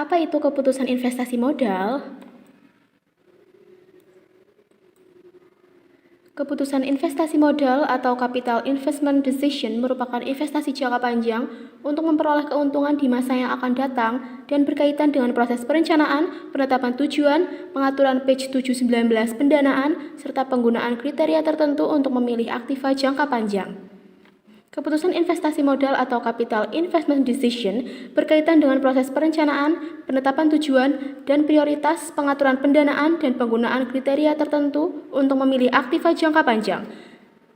Apa itu keputusan investasi modal? Keputusan investasi modal atau capital investment decision merupakan investasi jangka panjang untuk memperoleh keuntungan di masa yang akan datang dan berkaitan dengan proses perencanaan, penetapan tujuan, pengaturan page 719 pendanaan, serta penggunaan kriteria tertentu untuk memilih aktiva jangka panjang. Keputusan investasi modal atau capital investment decision berkaitan dengan proses perencanaan, penetapan tujuan, dan prioritas, pengaturan pendanaan, dan penggunaan kriteria tertentu untuk memilih aktiva jangka panjang.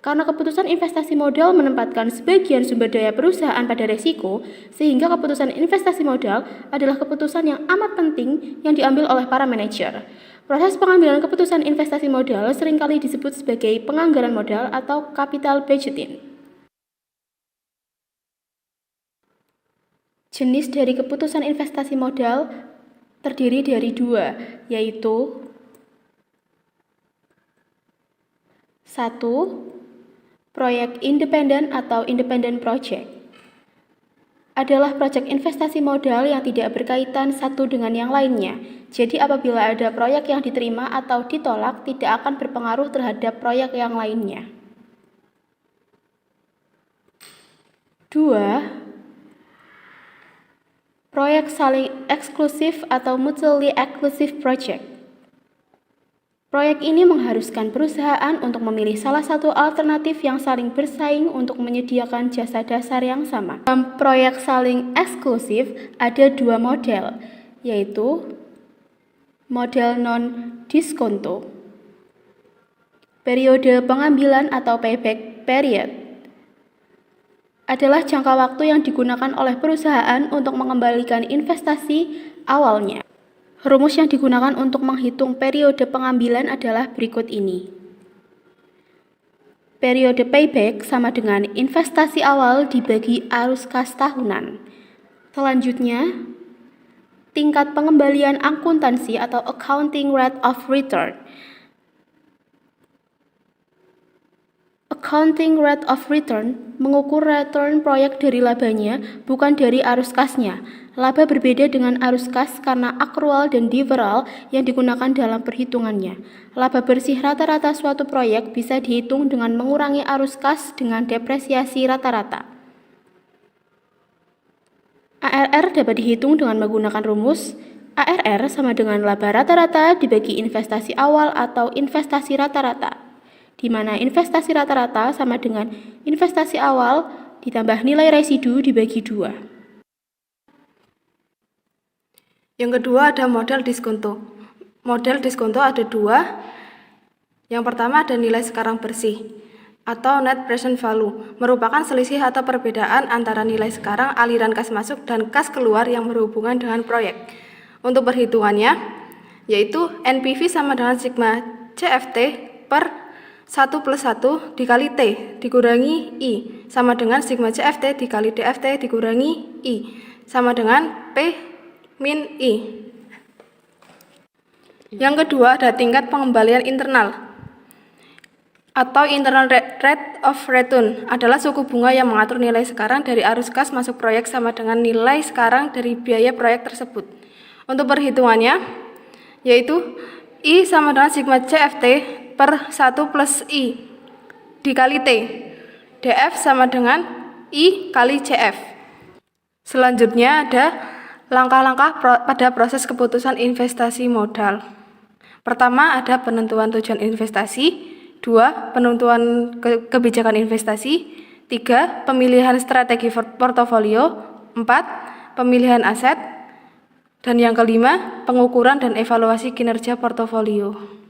Karena keputusan investasi modal menempatkan sebagian sumber daya perusahaan pada resiko, sehingga keputusan investasi modal adalah keputusan yang amat penting yang diambil oleh para manajer. Proses pengambilan keputusan investasi modal seringkali disebut sebagai penganggaran modal atau capital budgeting. Jenis dari keputusan investasi modal terdiri dari dua, yaitu 1. Proyek independen atau independent project adalah proyek investasi modal yang tidak berkaitan satu dengan yang lainnya. Jadi apabila ada proyek yang diterima atau ditolak, tidak akan berpengaruh terhadap proyek yang lainnya. 2. Proyek saling eksklusif atau mutually exclusive project. Proyek ini mengharuskan perusahaan untuk memilih salah satu alternatif yang saling bersaing untuk menyediakan jasa dasar yang sama. Dalam proyek saling eksklusif ada dua model, yaitu model non-diskonto, periode pengambilan atau payback period, adalah jangka waktu yang digunakan oleh perusahaan untuk mengembalikan investasi awalnya. Rumus yang digunakan untuk menghitung periode pengambilan adalah berikut ini. Periode payback sama dengan investasi awal dibagi arus kas tahunan. Selanjutnya, tingkat pengembalian akuntansi atau accounting rate of return. Accounting rate of return mengukur return proyek dari labanya, bukan dari arus kasnya. Laba berbeda dengan arus kas karena akrual dan deferral yang digunakan dalam perhitungannya. Laba bersih rata-rata suatu proyek bisa dihitung dengan mengurangi arus kas dengan depresiasi rata-rata. ARR dapat dihitung dengan menggunakan rumus ARR sama dengan laba rata-rata dibagi investasi awal atau investasi rata-rata, di mana investasi rata-rata sama dengan investasi awal ditambah nilai residu dibagi 2. Yang kedua ada model diskonto. Model diskonto ada dua. Yang pertama ada nilai sekarang bersih atau net present value, merupakan selisih atau perbedaan antara nilai sekarang aliran kas masuk dan kas keluar yang berhubungan dengan proyek. Untuk perhitungannya, yaitu NPV sama dengan sigma CFT per 1 plus 1 dikali T dikurangi I sama dengan sigma CFT dikali DFT dikurangi I sama dengan P min I. Yang kedua ada tingkat pengembalian internal atau internal rate of return, adalah suku bunga yang mengatur nilai sekarang dari arus kas masuk proyek sama dengan nilai sekarang dari biaya proyek tersebut. Untuk perhitungannya, yaitu I sama dengan sigma CFT per 1 plus I dikali T, DF sama dengan I kali CF. Selanjutnya ada langkah-langkah pada proses keputusan investasi modal. Pertama ada penentuan tujuan investasi, 2 penentuan kebijakan investasi, 3 pemilihan strategi portofolio, 4 pemilihan aset, dan yang kelima pengukuran dan evaluasi kinerja portofolio.